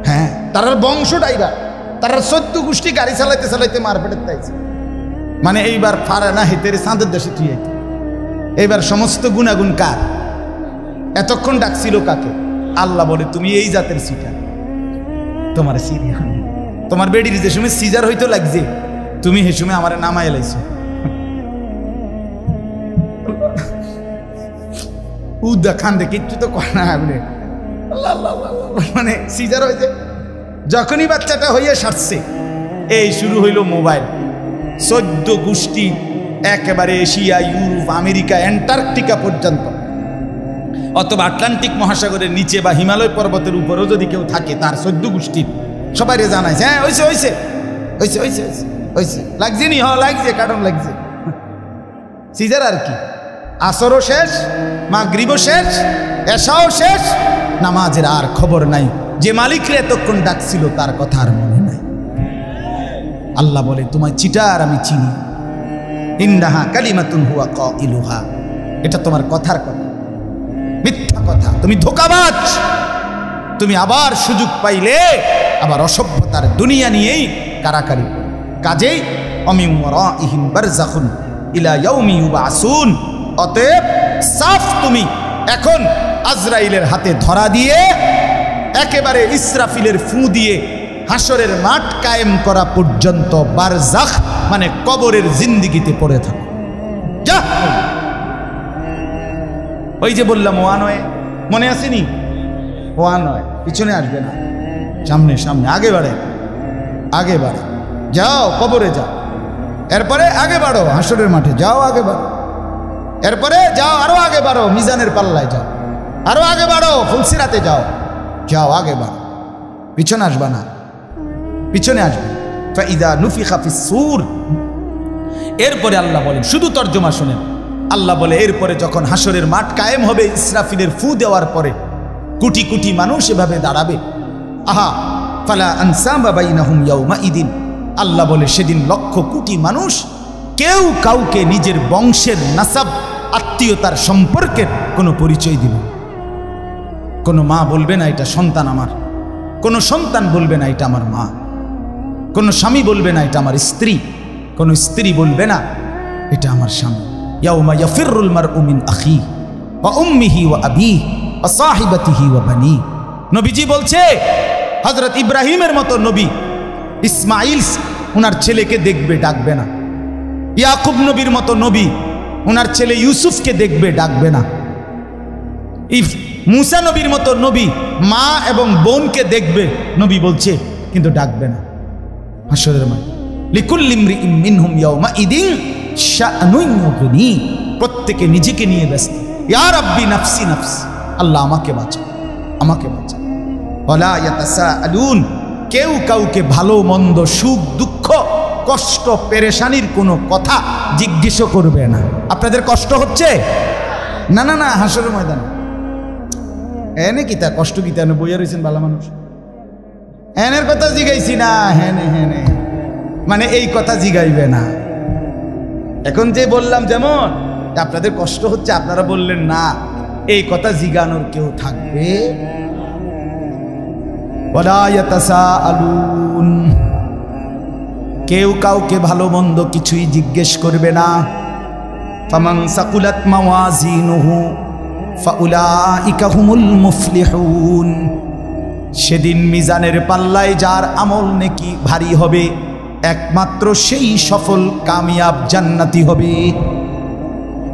হ্যাঁ তার বংশ ড্রাইভার, তার 14 গোষ্ঠী গাড়ি চালাইতে চালাইতে মারপেটের তাইছে, মানে এইবার পারে না হেতের চাঁদের দেশে তুই এবার সমস্ত গুণাগুণ কার? এতক্ষণ ডাকছিল কাকে? আল্লাহ বলে তুমি এই জাতের সিটার, তোমার সিরিয়াল, তোমার বেডির যে সময় সিজার হইতো লাগছে, তুমি হে সময় আমার নামাই এলাইছো। উদা খান দেখে একটু তো কনা আপনি, মানে সিজার হয়েছে। যখনই বাচ্চাটা হইয়া সারছে, এই শুরু হইল মোবাইল। 14 গোষ্ঠী, একেবারে এশিয়া, ইউরোপ, আমেরিকা, অ্যান্টার্কটিকা পর্যন্ত, অথবা আটলান্টিক মহাসাগরের নিচে বা হিমালয় পর্বতের উপরেও যদি কেউ থাকে, তার 14 গোষ্ঠীর সবাই জানাইছে, হ্যাঁ হয়েছে হয়েছে হয়েছে হয়েছে হয়েছে, লাগছে নি? লাগছে, কারণ লাগছে। সিজার আর কি? আসরও শেষ, মাগরিবও শেষ, এশাও শেষ, নামাজের আর খবর নাই। যে মালিকরে এতক্ষণ ডাকছিল তার কথা আর মনে নাই। আল্লাহ বলে তোমায় চিটার আমি চিনি। ইন্নাহা কালিমাতুন হুয়া কাইলুহা, এটা তোমার কথার কথা, মিথ্যা কথা, তুমি ধোঁকাবাজ। তুমি আবার সুযোগ পাইলে আবার অসভ্যতার দুনিয়া নিয়েই কারাকারি। কাজেই অমিন ওয়ারাইহিম বারযাখুন ইলা ইয়াউমি ইউবআসুন, অতএব সাফ তুমি এখন আজরাইলের হাতে ধরা দিয়ে একেবারে ইসরাফিলের ফু দিয়ে হাসরের মাঠ কায়েম করা পর্যন্ত বারজাখ মানে কবরের জিন্দিগিতে পড়ে থাকো। যা, ওই যে বললাম ওয়া নয়, মনে আসেনি? ওয়া নয়, পিছনে আসবে না, সামনে সামনে, আগে বাড়ে, আগে বাড়ে, যাও কবরে যাও, এরপরে আগে বাড়ো হাসরের মাঠে যাও, আগে বাড়ো, এরপরে যাও আরো আগে বাড়ো মিজানের পাল্লায় যাও, আরো আগে বাড়ো ফুলসিরাতে যাও, যাও আগে বাড়ো, পিছনে আসবা না, পিছনে আসবে। ফাইদা নুফিখা ফিস-সূর, এরপরে আল্লাহ বলেন, শুধু তর্জমা শুনেন, আল্লাহ বলে এরপরে যখন হাসরের মাঠ কায়েম হবে ইসরাফিলের ফু দেওয়ার পরে, কোটি কোটি মানুষ এভাবে দাঁড়াবে। আহা ফালা আনসাবা বাইনাহুম ইয়াউমাইদিন, আল্লাহ বলে সেদিন লক্ষ কোটি মানুষ কেউ কাউকে নিজের বংশের নাসাব, আত্মীয়তার সম্পর্কের কোনো পরিচয় দিবে। কোনো মা বলবে না এটা সন্তান আমার, কোনো সন্তান বলবে না এটা আমার মা, কোনো স্বামী বলবে না এটা আমার স্ত্রী, কোনো স্ত্রী বলবে না এটা আমার স্বামী। ইয়াউমা ইয়াফিরুল মারউ মিন আখি ওয়া উম্মিহি ওয়া আবিহি ওয়া সাহিবাতিহি ওয়া বানি। নবীজি বলছে, হযরত ইব্রাহিমের মতো নবী ইসমাইল ওনার ছেলেকে দেখবে, ডাকবে না। ইয়াকুব নবীর মতো নবী ওনার ছেলে ইউসুফকে দেখবে, ডাকবে না। মুসা নবীর মতো নবী মা এবং বোনকে দেখবে, নবী বলছে, কিন্তু ডাকবে না। হাসরের মাঠে লিকুল্লি ইমরিইন মিনহুম ইয়াউমাইদিন শাআনুন ইউগনি, প্রত্যেকে নিজেকে নিয়ে ব্যস্ত। ইয়া রাব্বি নাফসি নাফসি, আল্লাহ আমাকে বাঁচাও, আমাকে বাঁচাও। ওয়ালা ইয়াতাসাআলুন, কেউ কাউকে ভালো মন্দ, সুখ দুঃখ, কষ্ট পেরেশানির কোনো কথা জিজ্ঞেস করবে না। আপনাদের কষ্ট হচ্ছে? না না না, হাসরের ময়দানে এনে কিতা কষ্ট কিতা বইয়া রয়েছেন ভালো মানুষ, এনের কথা জিগাইছি না, হেনে হেনে মানে এই কথা জিগাইবে না। এখন যে বললাম যেমন আপনাদের কষ্ট হচ্ছে, আপনারা বললেন না, এই কথা জিগানোর কেউ থাকবে? ওয়ালা ইয়াতাসাআলুন, কেউ কাউকে ভালো মন্দ কিছুই জিজ্ঞেস করবে না। ফামান সাকুলাত মাওয়াজিনুহু ফাউলাইকা হুমুল মুফলিহুন, সেদিন মিজানের পাল্লায় যার আমল নেকি ভারী হবে, একমাত্র সেই সফল কামিয়াব জান্নাতি হবে।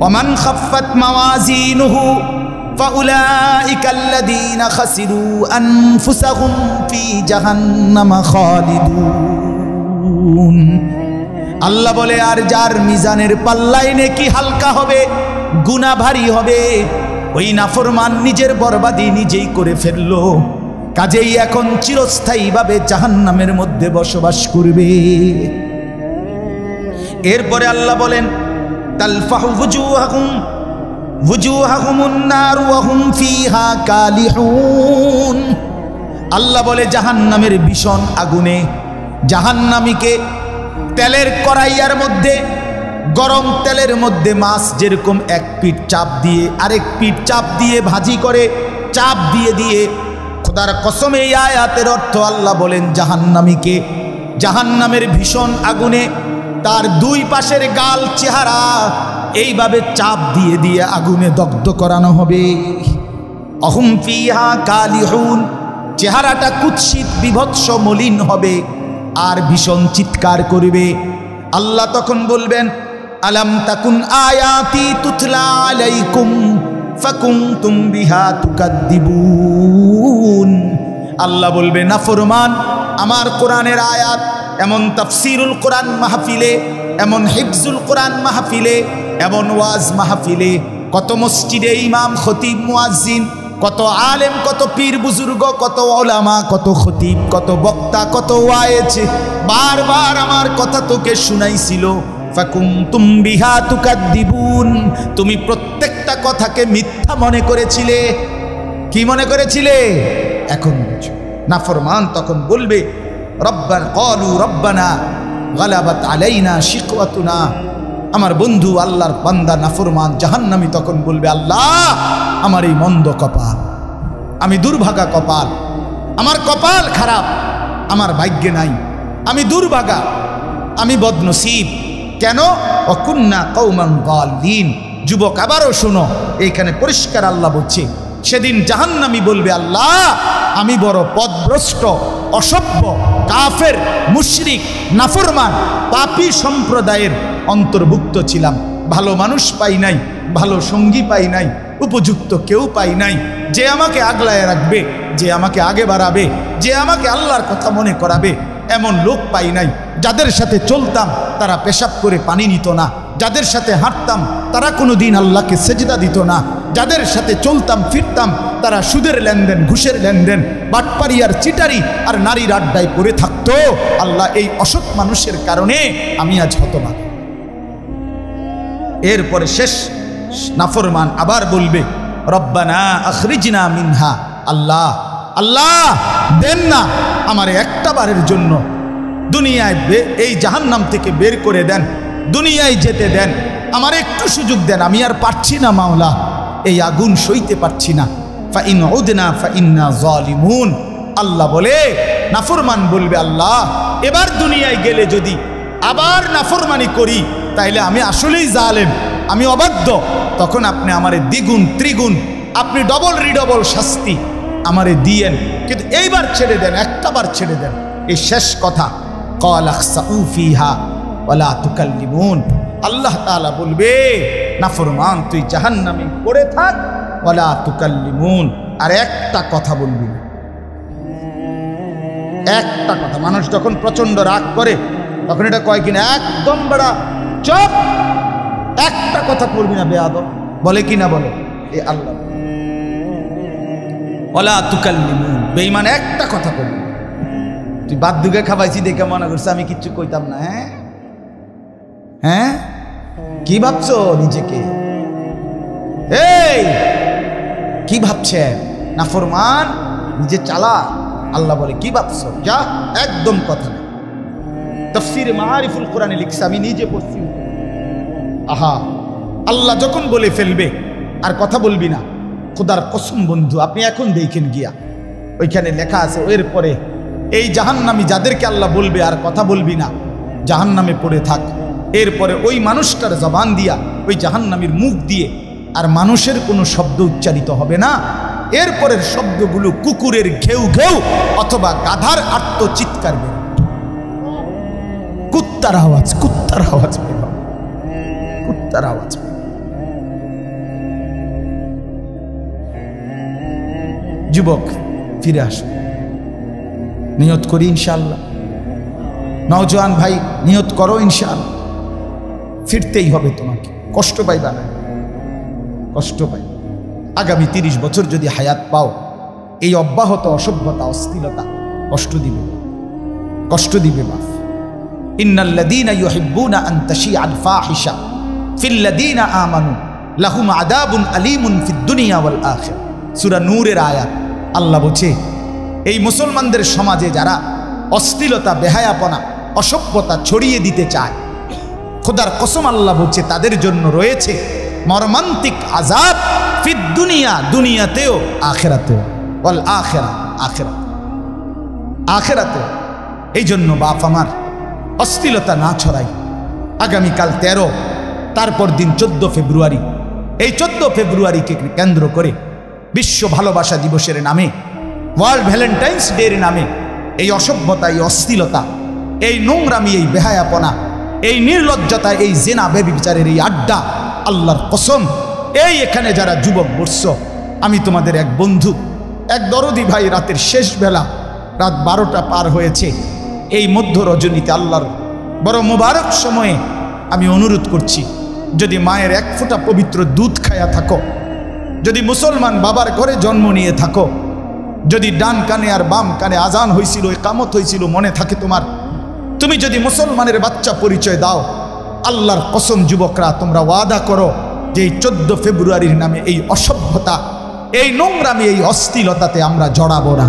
ওমান খাফফাত মাওয়াজিনুহু ফাউলাইকা আল্লাযীনা খাসিরু আনফুসাহুম ফি জাহান্নামা খালিদুন। আল্লাহ বলে, আর যার মিজানের পাল্লায় নেকি হালকা হবে, গুনাহ ভারী হবে, ওই নাফরমান নিজের বরবাদি নিজেই করে ফেললো। কাজেই এখন চিরস্থায়ীভাবে জাহান্নামের মধ্যে বসবাস করবে। এরপরে আল্লাহ বলেন, তালফাহু wujuhahumun nar wa hum fiha kalihun, আল্লাহ বলে জাহান্নামের ভীষণ আগুনে জাহান্নামীকে তেলের কড়াইয়ার মধ্যে, গরম তেলের মধ্যে মাছ যেরকম এক পিঠ চাপ দিয়ে আরেক পিঠ চাপ দিয়ে ভাজি করে, চাপ দিয়ে দিয়ে, খোদার কসম এই আয়াতের অর্থ আল্লাহ বলেন জাহান্নামীকে জাহান্নামের ভীষণ আগুনে তার দুই পাশের গাল চেহারা এইভাবে চাপ দিয়ে দিয়ে আগুনে দগ্ধ করানো হবে। অহুম ফিহা কালিহুন, চেহারাটা কুৎসিত বিভৎস মলিন হবে আর ভীষণ চিৎকার করবে। আল্লাহ তখন বলবেন, আলাম তাকুন আয়াতি তুতলা আলাইকুম ফাকুনতুম বিহা তুকাদ্দিবুন। আল্লাহ বলবে, নাফরমান, আমার কোরআনের আয়াত এমন তাফসিরুল কোরআন মাহফিলে, এমন হিফজুল কোরআন মাহফিলে, এমন ওয়াজ মাহফিলে, কত মসজিদে ইমাম খতিব মুয়াজ্জিন, কত আলেম, কত পীর বুজুর্গ, কত ওলামা, কত খতিব, কত বক্তা, কত ওয়াইজ বারবার আমার কথা তোকে শুনাইছিল। ফাকুনতুম বিহা তুকাদ্দিবুন, তুমি প্রত্যেকটা কথাকে মিথ্যা মনে করেছিলে। কি মনে করেছিলে? এখন বুঝো। নাফরমান তখন বলবে, রব্বানা ক্বালু রব্বানা গালাবাত আলাইনা শিকওয়াতুনা। আমার বন্ধু আল্লাহর বান্দা নাফরমান জাহান্নামী তখন বলবে, আল্লাহ, আমার এই মন্দ কপাল, আমি দুর্ভাগা কপাল, আমার কপাল খারাপ, আমার ভাগ্যে নাই, আমি দুর্ভাগা, আমি বদনসিব। কেন? ওয়াকুন্না কওমান যালিন। যুবক, আবারও শোনো, এইখানে পরিষ্কার আল্লাহ বলছে, সেদিন জাহান্নামী বলবে, আল্লাহ, আমি বড় পথভ্রষ্ট, অসভ্য, কাফের, মুশরিক, নাফরমান, পাপী সম্প্রদায়ের অন্তর্ভুক্ত ছিলাম। ভালো মানুষ পাই নাই, ভালো সঙ্গী পাই নাই, উপযুক্ত কেউ পাই নাই, যে আমাকে আগলায় রাখবে, যে আমাকে আগে বাড়াবে, যে আমাকে আল্লাহর কথা মনে করাবে, এমন লোক পাই নাই। যাদের সাথে চলতাম তারা পেশাব করে পানি নিত না, যাদের সাথে হাঁটতাম তারা কোনো দিন আল্লাহকে সেজদা দিত না, যাদের সাথে চলতাম ফিরতাম তারা সুদের লেনদেন, ঘুষের লেনদেন, বাটপারি আর চিটারি আর নারীর আড্ডায় পড়ে থাকতো। আল্লাহ, এই অসৎ মানুষের কারণে আমি আজ হতবাক। এরপরে শেষ নাফরমান আবার বলবে, রব্বানা আখরিজনা মিনহা। আল্লাহ, আল্লাহ, দেন না আমার একটা বারের জন্য দুনিয়ায় এই জাহান্নাম থেকে বের করে দেন, দুনিয়ায় যেতে দেন, আমার একটু সুযোগ দেন, আমি আর পারছি না মাওলা, এই আগুন সইতে পারছি না। ফাইন উদনা ফাইন্না যালিমুন। আল্লাহ বলে, নাফরমান বলবে, আল্লাহ, এবার দুনিয়ায় গেলে যদি আবার নাফরমানি করি তাইলে আমি আসলেই জালেম, আমি অবাধ্য, তখন আপনি আমারে দ্বিগুণ ত্রিগুণ, আপনি ডবল রিডবল শাস্তি আমারে দিয়েন, কিন্তু এইবার ছেড়ে দেন, একটা বার ছেড়ে দেন। এই শেষ কথা, ক্বালা খসাউ ফিহা ওয়ালা তুকাল্লিমুন। আল্লাহ তাআলা বলবে, নাফরমান, তুই জাহান্নামে পড়ে থাক, ওয়ালা তুকাল্লিমুন, আর একটা কথা বলবি না, একটা কথা। মানুষ যখন প্রচন্ড রাগ করে তখন এটা কয় কিনা, একদম বড় চুপ, একটা কথা করবি না বেয়াদব, বলে কিনা বলে? এ আল্লাহ, ওয়ালা তুকাল্লিমুন, বেঈমান, একটা কথা বলবি। তুই বাদ দুগে খাবাইছি দেখে মনে করছে আমি কিচ্ছু কইতাম না। হ্যাঁ হ্যাঁ, কি ভাবছো নিজেকে? এই কি ভাবছে নাফরমান, নিজে চালা। আল্লাহ বলে, কি ভাবছো? যা, একদম কথা না। তাফসীরে মাআরিফুল কোরআনে লিখছে, আমি নিজে পড়ছি। আহা, আল্লাহ যখন বলে ফেলবে আর কথা বলবি না, খোদার কসম বন্ধু, আপনি এখন দেখেন গিয়া, ওইখানে লেখা আছে, এরপরে এই জাহান্নামী যাদেরকে আল্লাহ বলবে আর কথা বলবি না, জাহান্নামে পড়ে থাক, এরপরে ওই মানুষটার জবান দিয়া, ওই জাহান্নামীর মুখ দিয়ে আর মানুষের কোনো শব্দ উচ্চারিত হবে না। এরপরের শব্দগুলো কুকুরের ঘেউ ঘেউ অথবা গাধার আর্তচিৎকার বের, কুত্তার আওয়াজ, কুত্তার আওয়াজ বের, কুত্তার আওয়াজ। যুবক, ফিরে আসো, নিয়ত করি ইনশাআল্লাহ। নওজোয়ান ভাই, নিয়ত করো ইনশাআল্লাহ, ফিরতেই হবে তোমাকে, কষ্ট পাইবা না, কষ্ট পাই। আগামী 30 বছর যদি হায়াত পাও, এই অব্যাহত অসভ্যতা, অশ্লীলতা কষ্ট দিবে, কষ্ট দিবে বাপ। ইন্নাল্লাযীনা ইউহিব্বুনা আন তাশিআল ফাহিশা ফিল্লাযীনা আমানু লাহুম আযাবুন আলীমুন ফিদ দুনিয়া ওয়াল আখিরা। সূরা নূরের আয়াত। আল্লাহ বলছে, এই মুসলমানদের সমাজে যারা অশ্লীলতা, বেহায়াপনা, অসভ্যতা ছড়িয়ে দিতে চায়, খোদার কসম আল্লাহ বলছে, তাদের জন্য রয়েছে মর্মান্তিক আযাব ফিদ দুনিয়া, দুনিয়াতেও, আখিরাতেও, ওয়াল আখিরা, আখিরাত, আখিরাতেও। এই জন্য বাপ আমার, অশ্লীলতা না ছড়াই। আগামীকাল 13 তারপর দিন 14 ফেব্রুয়ারি। এই 14 ফেব্রুয়ারিকে কেন্দ্র করে বিশ্ব ভালোবাসা দিবসের নামে, ওয়ার্ল্ড ভ্যালেন্টাইন্স ডের নামে এই অসভ্যতা, এই অশ্লীলতা, এই নোংরামি, এই বেহায়াপনা, এই নির্লজ্জতা, এই জেনা ব্যভিচারের এই আড্ডা, আল্লাহর কসম, এই এখানে যারা যুবক বর্ষ, আমি তোমাদের এক বন্ধু, এক দরদি ভাই, রাতের শেষ বেলা, রাত 12টা পার হয়েছে, এই মধ্য রজনীতে আল্লাহর বড় মোবারক সময়ে আমি অনুরোধ করছি, যদি মায়ের এক ফোঁটা পবিত্র দুধ খায়া থাকো, যদি মুসলমান বাবার ঘরে জন্ম নিয়ে থাকো, যদি ডান কানে আর বাম কানে আজান হয়েছিল, ইকামত হয়েছিল মনে থাকে তোমার, তুমি যদি মুসলমানের বাচ্চা পরিচয় দাও, আল্লাহর কসম যুবকরা তোমরা ওয়াদা করো যে এই 14 ফেব্রুয়ারির নামে এই অসভ্যতা, এই নোংরামি, এই অশ্লীলতাতে আমরা জড়াবো না।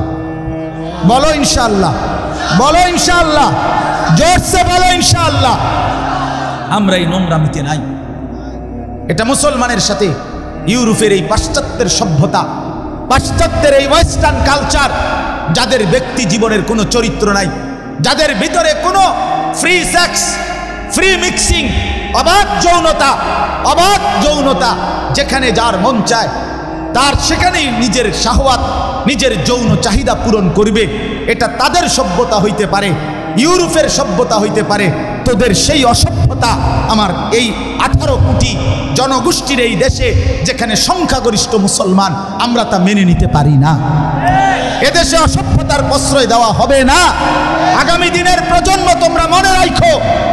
বলো ইনশাআল্লাহ, বলো ইনশাআল্লাহ, জোরসে বলো ইনশাআল্লাহ। আমরা এই নোংরামিতে নাই। এটা মুসলমানের সাথে ইউরোপের এই পাশ্চাত্যের সভ্যতা, পাশ্চাত্যের এই ওয়েস্টার্ন কালচার, যাদের ব্যক্তি জীবনের কোনো চরিত্র নাই, যাদের ভিতরে কোনো ফ্রি সেক্স, ফ্রি মিক্সিং, অবাধ যৌনতা, অবাধ যৌনতা, যেখানে যার মন চায় তার সেখানেই নিজের শাহওয়াত, নিজের যৌন চাহিদা পূরণ করবে, এটা তাদের সভ্যতা হইতে পারে, ইউরোপের সভ্যতা হইতে পারে। তোদের সেই অসভ্যতা আমার এই 18 কোটি জনগোষ্ঠীর এই দেশে, যেখানে সংখ্যাগরিষ্ঠ মুসলমান, আমরা তা মেনে নিতে পারি না। এদেশে অসভ্যতার প্রশ্রয় দেওয়া হবে না। আগামী দিনের প্রজন্ম তোমরা মনে রাখো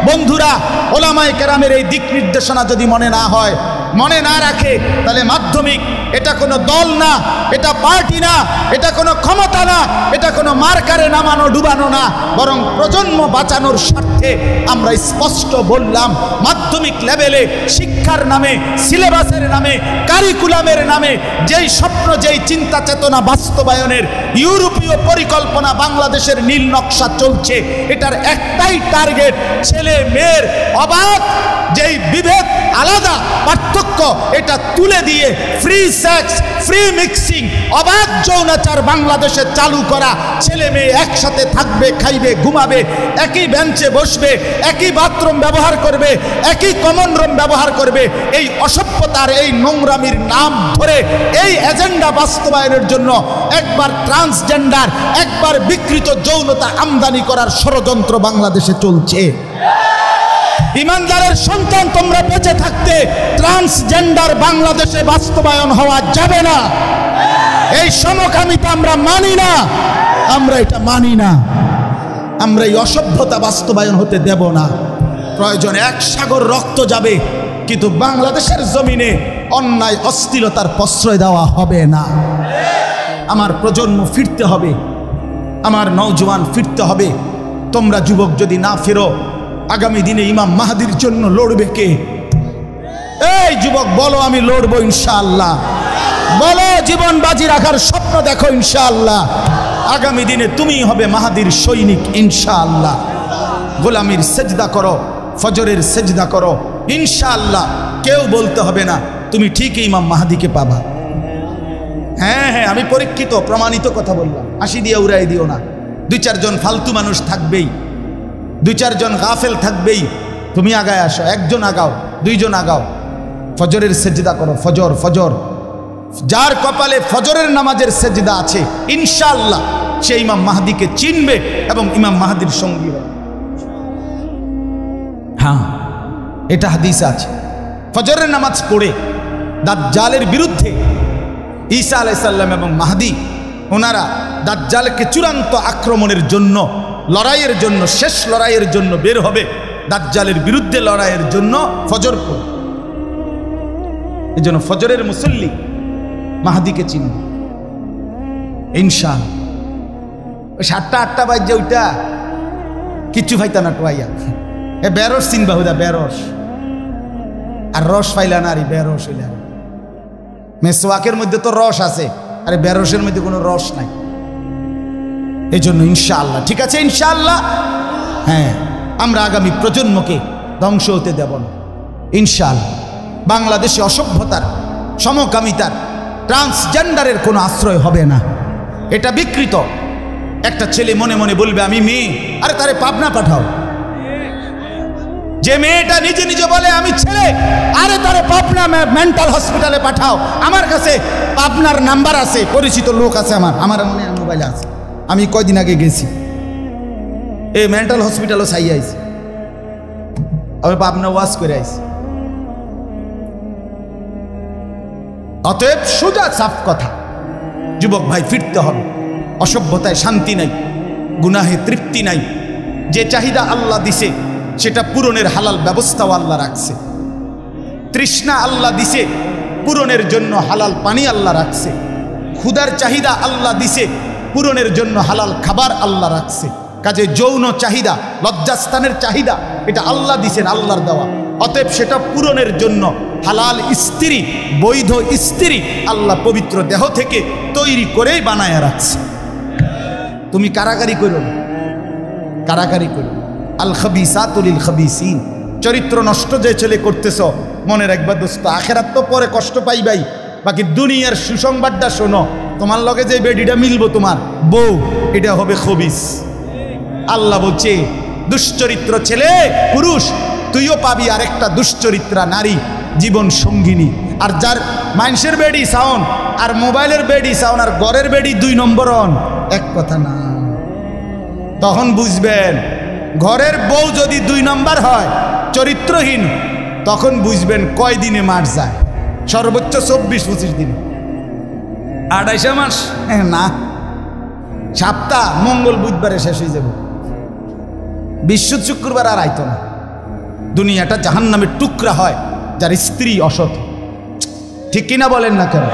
বন্ধুরা, ওলামায়ে কেরামের এই দিক নির্দেশনা যদি মনে না হয়, মনে না রাখে, তাহলে মাধ্যমিক এটা কোনো দল না, এটা পার্টি না, এটা কোনো ক্ষমতা না, এটা কোনো মার্কারে নামানো ডুবানো না, বরং প্রজন্ম বাঁচানোর স্বার্থে আমরা স্পষ্ট বললাম, মাধ্যমিক লেভেলে শিক্ষার নামে, সিলেবাসের নামে, কারিকুলামের নামে যেই স্বপ্ন, যেই চিন্তা চেতনা বাস্তবায়নের ইউরোপীয় পরিকল্পনা বাংলাদেশের নীল নকশা চলছে, এটার একটাই টার্গেট, ছেলে মেয়ের অবাধ যেই বিভেদ, আলাদা পার্থক্য, এটা তুলে দিয়ে ফ্রি সেক্স, ফ্রি মিক্সিং, অবাধ যৌনাচার বাংলাদেশে চালু করা। ছেলে মেয়ে একসাথে থাকবে, খাইবে, ঘুমাবে, একই বেঞ্চে বসবে, একই বাথরুম ব্যবহার করবে, একই কমন রুম ব্যবহার করবে। এই অসভ্যতার, এই নোংরামির নাম ধরে এই এজেন্ডা বাস্তবায়নের জন্য একবার ট্রান্সজেন্ডার, একবার বিকৃত যৌনতা আমদানি করার ষড়যন্ত্র বাংলাদেশে চলছে। ইমানদারের সন্তান, তোমরা বেঁচে থাকতে ট্রান্সজেন্ডার বাংলাদেশে বাস্তবায়ন হওয়া যাবে না। এই সমকামিতা আমরা মানি না, আমরা এটা মানি না। আমরা এই অসভ্যতা বাস্তবায়ন হতে দেব না। প্রয়োজনে 1 সাগর রক্ত যাবে, কিন্তু বাংলাদেশের জমিনে অন্যায় অশ্লীলতার প্রশ্রয় দেওয়া হবে না। আমার প্রজন্ম ফিরতে হবে, আমার নওজোয়ান ফিরতে হবে। তোমরা যুবক যদি না ফেরো, আগামী দিনে ইমাম মাহদির জন্য লড়বে কে? এই যুবক বলো, আমি লড়বো ইনশাআল্লাহ। বলো, জীবন বাজি রাখার স্বপ্ন দেখো ইনশাআল্লাহ। আগামী দিনে তুমি হবে মাহদির সৈনিক ইনশাআল্লাহ। গোলামির সেজদা করো, ফজরের সেজদা করো ইনশাআল্লাহ। কেউ বলতে হবে না তুমি ঠিকই ইমাম মাহদিকে পাবা। হ্যাঁ হ্যাঁ, আমি পরীক্ষিত প্রমাণিত কথা বললাম, হাসি দিয়ে উড়াই দিও না। 2-4 জন ফালতু মানুষ থাকবেই, 2-4 জন গাফেল থাকবেই। তুমি আগায় আসো, 1 জন আগাও, 2 জন আগাও, ফজরের সেজদা করো। ফজর, ফজর, যার কপালে ফজরের নামাজের সেজদা আছে ইনশাআল্লাহ সে ইমাম মাহদিকে চিনবে এবং ইমাম মাহদির সঙ্গী হবে। হ্যাঁ, এটা হাদিসে আছে। ফজরের নামাজ পড়ে দাজ্জালের বিরুদ্ধে ঈসা আলাইহিস সালাম এবং মাহদি, ওনারা দাজ্জালকে চূড়ান্ত আক্রমণের জন্য, লড়াইয়ের জন্য, শেষ লড়াইয়ের জন্য বের হবে। দাজ্জালের বিরুদ্ধে লড়াইয়ের জন্য ফজর পড়ে। এই জন্য ফজরের মুসল্লি মাহদিকে চিনবে ইনশাআল্লাহ। ওই 7টা-8টা বাজে ওইটা কিচ্ছু ফাইতা না টোয়াইয়া। এ বেরস চিনবা হুদা, বেরস আর রস ফাইলা না, আরে বেরস হইলা। মেসওয়াকের মধ্যে তো রস আছে, আরে বেরসের মধ্যে কোনো রস নাই। এই জন্য ইনশাআল্লাহ, ঠিক আছে ইনশাআল্লাহ। হ্যাঁ, আমরা আগামী প্রজন্মকে ধ্বংস হতে দেব না ইনশাআল্লাহ। বাংলাদেশে অসভ্যতার, সমকামিতার, ট্রান্সজেন্ডারের কোনো আশ্রয় হবে না। এটা বিকৃত। একটা ছেলে মনে মনে বলবে আমি মেয়ে, আরে তারে পাবনা পাঠাও। যে মেয়েটা নিজে নিজে বলে আমি ছেলে, আরে তারে পাবনা মেন্টাল হসপিটালে পাঠাও। আমার কাছে পাবনার নাম্বার আছে, পরিচিত লোক আছে, আমার মোবাইলে আছে। আমি কয়দিন আগে গেছি, এই মেন্টাল হসপিটালও চাই আইছি, আমি পাবনা ওয়াজ করে আইছি। অতএব সোজা সাফ কথা, যুবক ভাই ফিরতে হবে। অসভ্যতায় শান্তি নাই, গুনাহে তৃপ্তি নাই। যে চাহিদা আল্লাহ দিছে সেটা পূরণের হালাল ব্যবস্থাও আল্লাহ রাখছে। তৃষ্ণা আল্লাহ দিছে, পূরণের জন্য হালাল পানি আল্লাহ রাখছে। ক্ষুধার চাহিদা আল্লাহ দিছে, পূরণের জন্য হালাল খাবার আল্লাহ রাখছে। কাজে যৌন চাহিদা, লজ্জাস্থানের চাহিদা, এটা আল্লাহ দিছেন, আল্লাহর দেওয়া। অতএব সেটা পূরণের জন্য হালাল স্ত্রী, বৈধ স্ত্রী আল্লাহ পবিত্র দেহ থেকে তৈরি করেই বানায় রাখছে। তুমি কারাগারি করো না, কারাগারি করো। আল খাবিসাতু লিল খাবিসিন। চরিত্র নষ্ট যে ছেলে করতেছ, মনে রাখবা দোস্ত, আখেরাত তো পরে কষ্ট পাইবাই, বাকি দুনিয়ার সুসংবাদটা শোনো। তোমার লগে যে বেডিটা মিলবো তোমার বউ, এটা হবে খবিস। আল্লাহ বলছে দুশ্চরিত্র ছেলে পুরুষ তুইও পাবি আরেকটা দুশ্চরিত্রা নারী জীবন সঙ্গিনী। আর যার মানুষের বেডি সাউন আর মোবাইলের বেডি সাউন আর ঘরের বেডি 2 নম্বর অন, এক কথা না। তখন বুঝবেন ঘরের বউ যদি 2 নম্বর হয়, চরিত্রহীন, তখন বুঝবেন কয় দিনে মার যায়। সর্বোচ্চ 24-25 দিনে, 28 মাস না, সপ্তাহ মঙ্গল বুধবারে শেষ হয়ে যাবে। বৃহস্পতি শুক্রবার আর আইতো না। দুনিয়াটা জাহান্নামের টুকরা হয় যার স্ত্রী অসৎ। ঠিক কিনা বলেন না কেন?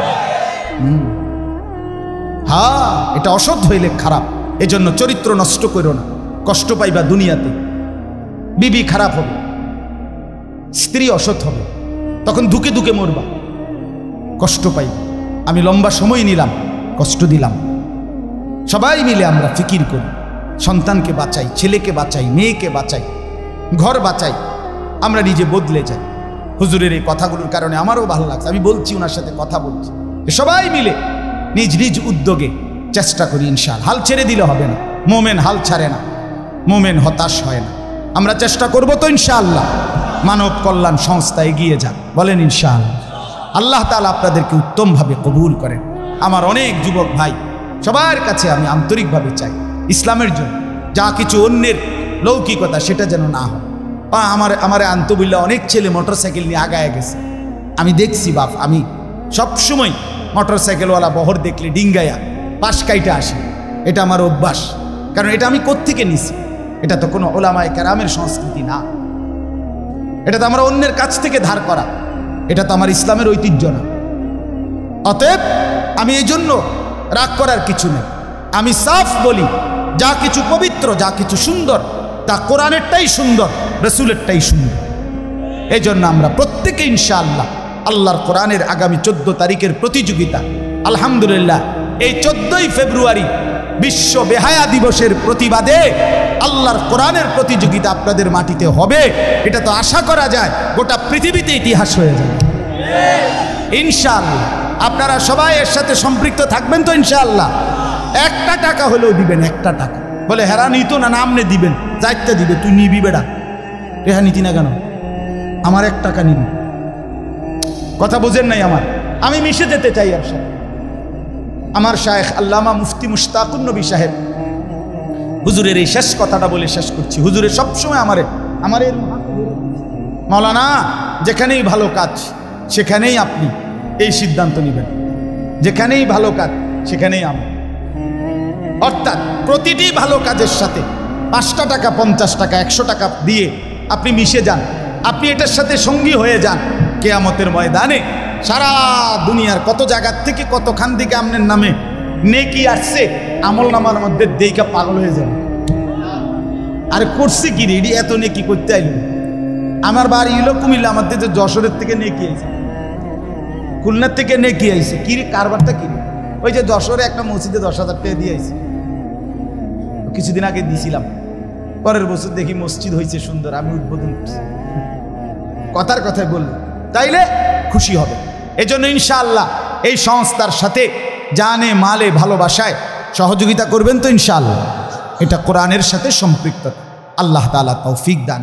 হ্যাঁ, এটা অসৎ হইলে খারাপ। এজন্য চরিত্র নষ্ট করো না, কষ্ট পাইবা দুনিয়াতে। বিবি খারাপ হবে, স্ত্রী অসৎ হবে, তখন ধুকে ধুকে মরবা, কষ্ট পাইবা। আমি লম্বা সময় নিলাম, কষ্ট দিলাম। সবাই মিলে আমরা ফিকির করি, সন্তানকে বাঁচাই, ছেলেকে বাঁচাই, মেয়েকে বাঁচাই, ঘর বাঁচাই, আমরা নিজে বদলে যাই। হুজুরের এই কথাগুলোর কারণে আমারও ভালো লাগছে, আমি বলছি, ওনার সাথে কথা বলছি। সবাই মিলে নিজ নিজ উদ্যোগে চেষ্টা করি ইনশাআল্লাহ। হাল ছেড়ে দিলে হবে না, মোমেন হাল ছাড়ে না, মোমেন হতাশ হয় না। আমরা চেষ্টা করব তো ইনশাআল্লাহ। মানব কল্যাণ সংস্থা এগিয়ে যান, বলেন ইনশাআল্লাহ। আল্লাহ তাআলা আপনাদেরকে উত্তমভাবে কবুল করেন। আমার অনেক যুবক ভাই, সবার কাছে আমি আন্তরিকভাবে চাই, ইসলামের জন্য যা কিছু অন্যের লৌকিকতা সেটা যেন না হয়। আমার আন্তবিল্লা অনেক ছেলে মোটরসাইকেল নিয়ে আগায় গেছে, আমি দেখছি বাপ। আমি সবসময় মোটরসাইকেলওয়ালা বহর দেখলে ডিঙ্গায়া পাশ কাইটা আসি, এটা আমার অভ্যাস। কারণ এটা আমি কোত্থেকে নিছি? এটা তো কোনো ওলামায়ে কেরামের সংস্কৃতি না, এটা তো আমরা অন্যের কাছ থেকে ধার করা, এটা তো আমার ইসলামের ঐতিহ্য না। অতএব আমি এই জন্য রাগ করার কিছু নেই। আমি সাফ বলি, যা কিছু পবিত্র, যা কিছু সুন্দর, তা কোরআনেরটাই সুন্দর, রসুলেরটাই সুন্দর। এই জন্য আমরা প্রত্যেকে ইনশাআল্লাহ আল্লাহর কোরআনের আগামী 14 তারিখের প্রতিযোগিতা, আলহামদুলিল্লাহ এই 14ই ফেব্রুয়ারি বিশ্ব বেহায়া দিবসের প্রতিবাদে আল্লাহর কোরআনের প্রতিযোগিতা আপনাদের মাটিতে হবে। এটা তো আশা করা যায় গোটা পৃথিবীতে ইতিহাস হয়ে যাবে ইনশাআল্লাহ। আপনারা সবাই এর সাথে সম্পৃক্ত থাকবেন তো ইনশাআল্লাহ। 1টা টাকা হলেও দিবেন, 1টা টাকা। বলে হেরা নিত না, নামনে দিবেন, যাইতে দিবে, তুই নিবি বেড়া, রেহা নিতি না কেন? আমার 1 টাকা নিবি। কথা বোঝেন নাই আমার? আমি মিশে যেতে চাই আর সাথে। আমার শায়েখ আল্লামা মুফতি মুশতাকুন নবী সাহেব হুজুরের এই শেষ কথাটা বলে শেষ করছি। হুজুরের সবসময় আমার মাওলানা, যেখানেই ভালো কাজ সেখানেই আপনি এই সিদ্ধান্ত নেবেন, যেখানেই ভালো কাজ সেখানেই আমি। অর্থাৎ প্রতিটি ভালো কাজের সাথে 5টা টাকা, 50 টাকা, 100 টাকা দিয়ে আপনি মিশে যান, আপনি এটার সাথে সঙ্গী হয়ে যান। কিয়ামতের ময়দানে সারা দুনিয়ার কত জায়গার থেকে, কতখান থেকে আপনার নামে নেকি আসছে, আমল নামার মধ্যে দেইকা পাগল হয়ে যাবে। আরে করছি কি রে, এত নেকি করতে আইল? আমার বাড়ি হলো কুমিল্লা, আমার যে যশোরের থেকে নেকি আইছে, খুলনার থেকে নেকি আইছে। কি রে কারবারটা কি রে? ওই যে যশোরে একটা মসজিদে 10,000 টাকা দিয়ে আইছে, কিছুদিন আগে দিছিলাম। পরের বছর দেখি মসজিদ হয়েছে সুন্দর, আমি উদ্বোধন করছি। কথার কথায় বললাম, তাইলে খুশি হবে। এজন্য ইনশাআল্লাহ এই সংস্থার সাথে জানে মালে ভালোবাসায় সহযোগিতা করবেন তো ইনশাআল্লাহ। এটা কোরআনের সাথে সম্পৃক্ত। আল্লাহ তাআলা তৌফিক দান।